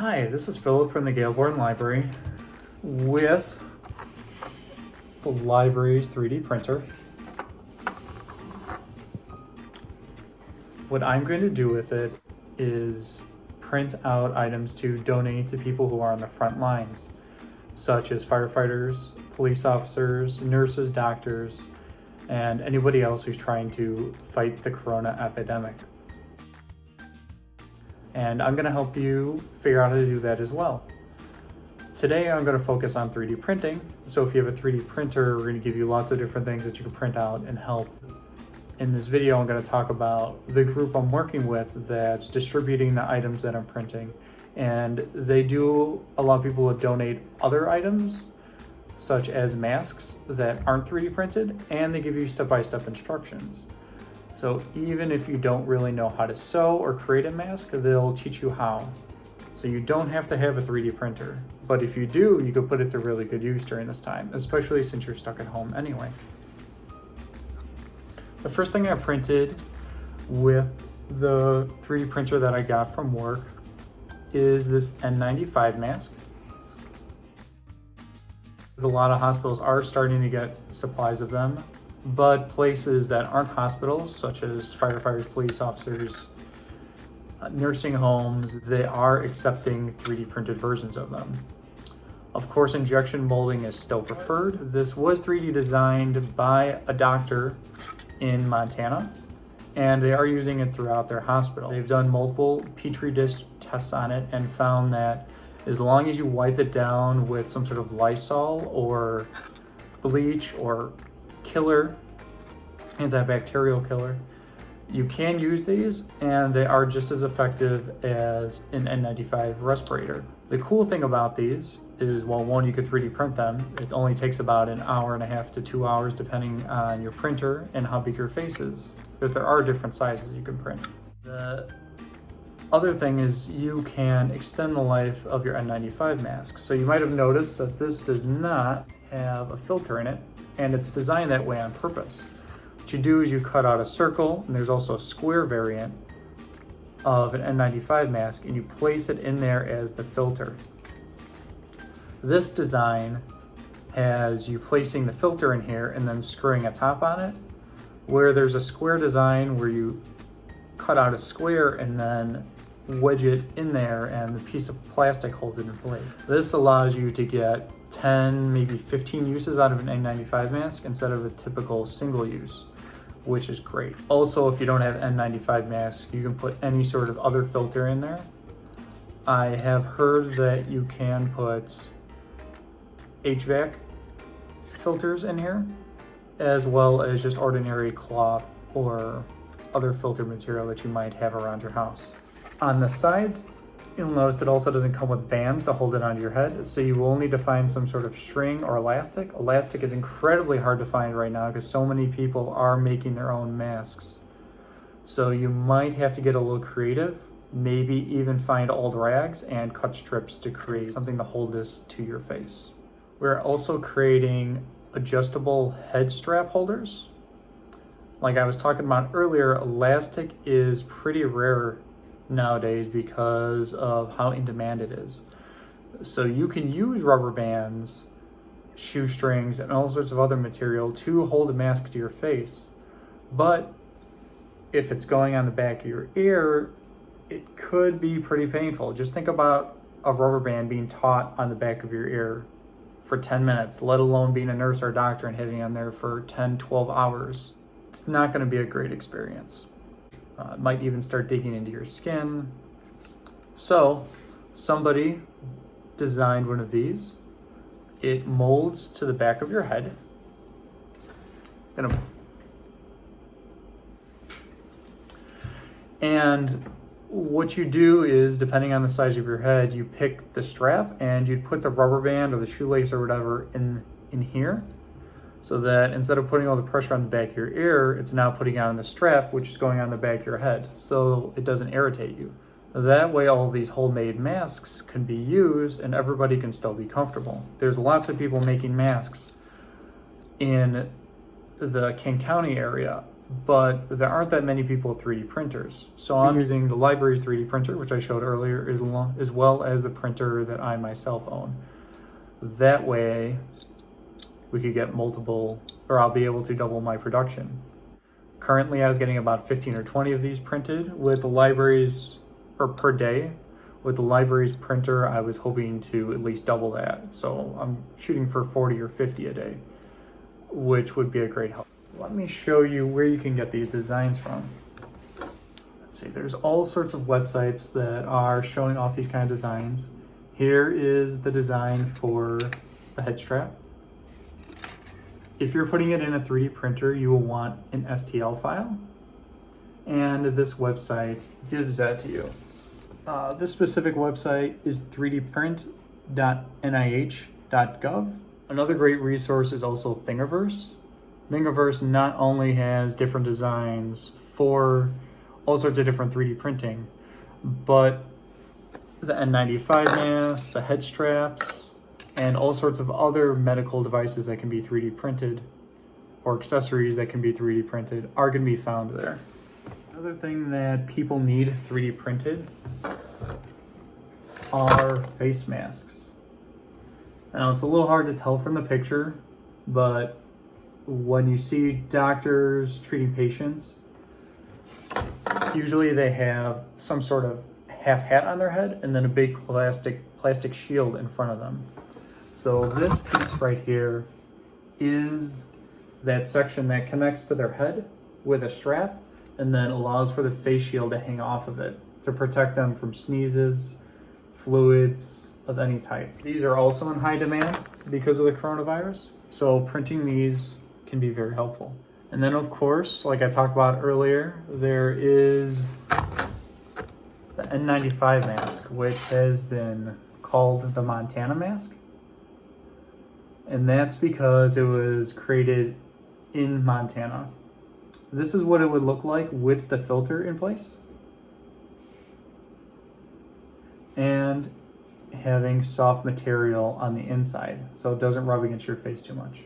Hi, this is Philip from the Gail Borden Library with the library's 3D printer. What I'm going to do with it is print out items to donate to people who are on the front lines, such as firefighters, police officers, nurses, doctors, and anybody else who's trying to fight the corona epidemic. And I'm going to help you figure out how to do that as well. Today I'm going to focus on 3D printing. So if you have a 3D printer, we're going to give you lots of different things that you can print out and help. In this video, I'm going to talk about the group I'm working with that's distributing the items that I'm printing. And they do allow people to donate other items, such as masks that aren't 3D printed, and they give you step-by-step instructions. So even if you don't really know how to sew or create a mask, they'll teach you how. So you don't have to have a 3D printer, but if you do, you can put it to really good use during this time, especially since you're stuck at home anyway. The first thing I printed with the 3D printer that I got from work is this N95 mask. A lot of hospitals are starting to get supplies of them, but places that aren't hospitals, such as firefighters, police officers, nursing homes, they are accepting 3D printed versions of them. Of course, injection molding is still preferred. This was 3D designed by a doctor in Montana, and they are using it throughout their hospital. They've done multiple Petri dish tests on it and found that as long as you wipe it down with some sort of Lysol or bleach or killer, antibacterial killer, you can use these and they are just as effective as an N95 respirator. The cool thing about these is, well, one, you could 3D print them. It only takes about an hour and a half to 2 hours depending on your printer and how big your face is, because there are different sizes you can print. The other thing is you can extend the life of your N95 mask. So you might have noticed that this does not have a filter in it, and it's designed that way on purpose. What you do is you cut out a circle, and there's also a square variant of an N95 mask, and you place it in there as the filter. This design has you placing the filter in here and then screwing a top on it, where there's a square design where you cut out a square and then wedge it in there and the piece of plastic holds it in place. This allows you to get 10, maybe 15 uses out of an N95 mask instead of a typical single use, which is great. Also, if you don't have N95 mask, you can put any sort of other filter in there. I have heard that you can put HVAC filters in here, as well as just ordinary cloth or other filter material that you might have around your house. On the sides, you'll notice it also doesn't come with bands to hold it onto your head, so you will need to find some sort of string or elastic. Elastic is incredibly hard to find right now because so many people are making their own masks. So you might have to get a little creative, maybe even find old rags and cut strips to create something to hold this to your face. We're also creating adjustable head strap holders. Like I was talking about earlier, elastic is pretty rare nowadays because of how in demand it is. So you can use rubber bands, shoestrings, and all sorts of other material to hold a mask to your face. But if it's going on the back of your ear, it could be pretty painful. Just think about a rubber band being taut on the back of your ear for 10 minutes, let alone being a nurse or a doctor and having it on there for 10, 12 hours. It's not going to be a great experience. It might even start digging into your skin. So somebody designed one of these. It molds to the back of your head. And what you do is, depending on the size of your head, you pick the strap and you put the rubber band or the shoelace or whatever in here, so that instead of putting all the pressure on the back of your ear, it's now putting on the strap, which is going on the back of your head, so it doesn't irritate you. That way all these homemade masks can be used and everybody can still be comfortable. There's lots of people making masks in the King County area but there aren't that many people with 3D printers. So I'm using the library's 3D printer, which I showed earlier, as well as the printer that I myself own. That way we could get multiple, or I'll be able to double my production. Currently I was getting about 15 or 20 of these printed with the library's, or per day. With the library's printer, I was hoping to at least double that. So I'm shooting for 40 or 50 a day, which would be a great help. Let me show you where you can get these designs from. Let's see, there's all sorts of websites that are showing off these kind of designs. Here is the design for the head strap. If you're putting it in a 3D printer, you will want an STL file, and this website gives that to you. This specific website is 3dprint.nih.gov. Another great resource is also Thingiverse. Thingiverse not only has different designs for all sorts of different 3D printing, but the N95 masks, the head straps, and all sorts of other medical devices that can be 3D printed, or accessories that can be 3D printed, are going to be found there. Another thing that people need 3D printed are face masks. Now it's a little hard to tell from the picture, but when you see doctors treating patients, usually they have some sort of half hat on their head and then a big plastic shield in front of them. So this piece right here is that section that connects to their head with a strap and then allows for the face shield to hang off of it to protect them from sneezes, fluids of any type. These are also in high demand because of the coronavirus, so printing these can be very helpful. And then of course, like I talked about earlier, there is the N95 mask, which has been called the Montana mask. And that's because it was created in Montana. This is what it would look like with the filter in place, and having soft material on the inside so it doesn't rub against your face too much.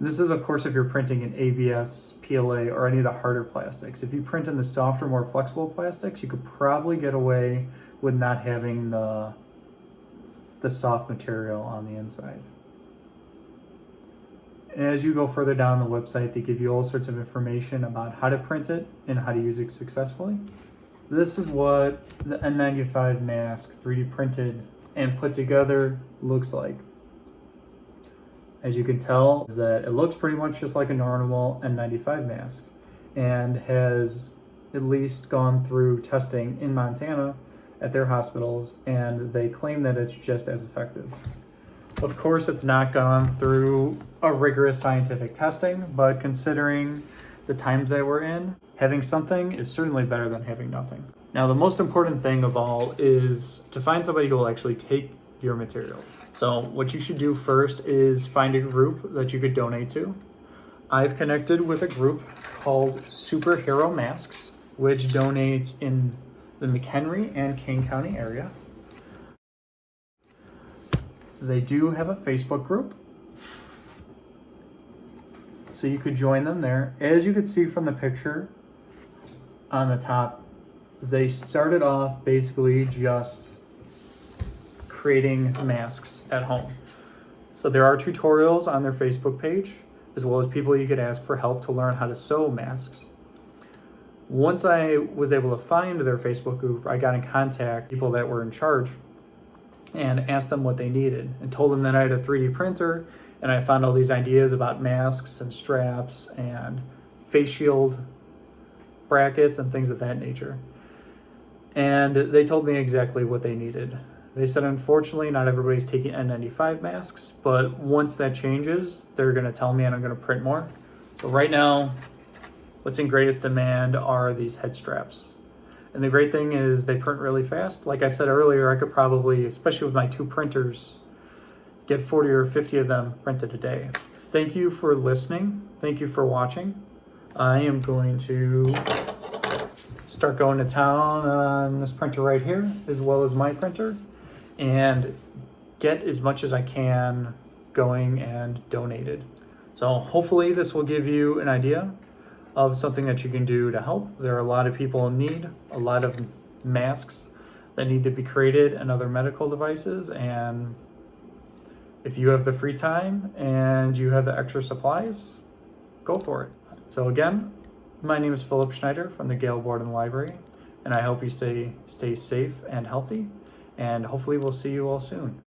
This is of course if you're printing in ABS, PLA, or any of the harder plastics. If you print in the softer, more flexible plastics, you could probably get away with not having the soft material on the inside. As you go further down the website, they give you all sorts of information about how to print it and how to use it successfully. This is what the N95 mask 3D printed and put together looks like. As you can tell, that it looks pretty much just like a normal N95 mask and has at least gone through testing in Montana at their hospitals, and they claim that it's just as effective. Of course, it's not gone through a rigorous scientific testing, but considering the times that we're in, having something is certainly better than having nothing. Now, the most important thing of all is to find somebody who will actually take your material. So what you should do first is find a group that you could donate to. I've connected with a group called Superhero Masks, which donates in the McHenry and Kane County area. They do have a Facebook group, so you could join them there. As you could see from the picture on the top, they started off basically just creating masks at home. So there are tutorials on their Facebook page, as well as people you could ask for help to learn how to sew masks. Once I was able to find their Facebook group, I got in contact with people that were in charge and asked them what they needed and told them that I had a 3D printer and I found all these ideas about masks and straps and face shield brackets and things of that nature. And they told me exactly what they needed. They said, unfortunately, not everybody's taking N95 masks, but once that changes, they're going to tell me and I'm going to print more. So right now, what's in greatest demand are these head straps. And the great thing is they print really fast. Like I said earlier, I could probably, especially with my 2 printers, get 40 or 50 of them printed a day. Thank you for listening. Thank you for watching. I am going to start going to town on this printer right here, as well as my printer, and get as much as I can going and donated. So hopefully this will give you an idea of something that you can do to help. There are a lot of people in need, a lot of masks that need to be created and other medical devices, and if you have the free time and you have the extra supplies, go for it. So again, my name is Philip Schneider from the Gail Borden Library, and I hope you stay safe and healthy, and hopefully we'll see you all soon.